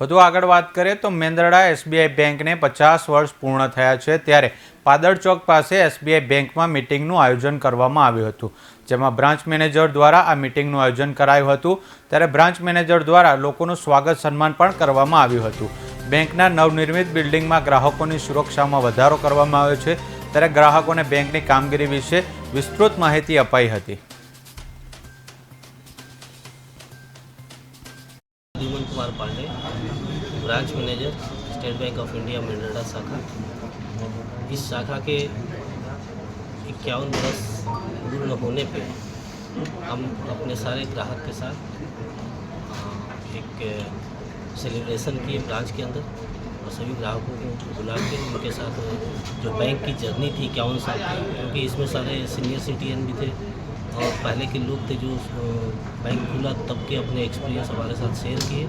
વધુ આગળ વાત કરીએ તો મેંદરડા એસબીઆઈ બેંકને 50 વર્ષ પૂર્ણ થયા છે, ત્યારે પાદર ચોક પાસે એસબીઆઈ બેંકમાં મિટિંગનું આયોજન કરવામાં આવ્યું હતું, જેમાં બ્રાન્ચ મેનેજર દ્વારા આ મિટિંગનું આયોજન કરાયું હતું। ત્યારે બ્રાન્ચ મેનેજર દ્વારા લોકોનું સ્વાગત સન્માન પણ કરવામાં આવ્યું હતું। બેંકના નવનિર્મિત બિલ્ડિંગમાં ગ્રાહકોની સુરક્ષામાં વધારો કરવામાં આવ્યો છે, ત્યારે ગ્રાહકોને બેંકની કામગીરી વિશે વિસ્તૃત માહિતી અપાઈ હતી। Dhiman Kumar Pande, branch manager, State Bank of India Mendarda शाखा। इस शाखा के 51 वर्ष पूर्ण होने पे हम अपने सारे ग्राहक के साथ एक सेलिब्रेशन किए ब्रांच के अंदर, और सभी ग्राहकों को बुला के उनके साथ जो बैंक की जर्नी थी 51 साल की, क्योंकि इसमें सारे सीनियर सिटीजन भी थे और पहले के लोग थे जो बैंक खुला तब के अपने एक्सपीरियंस हमारे साथ शेयर किए।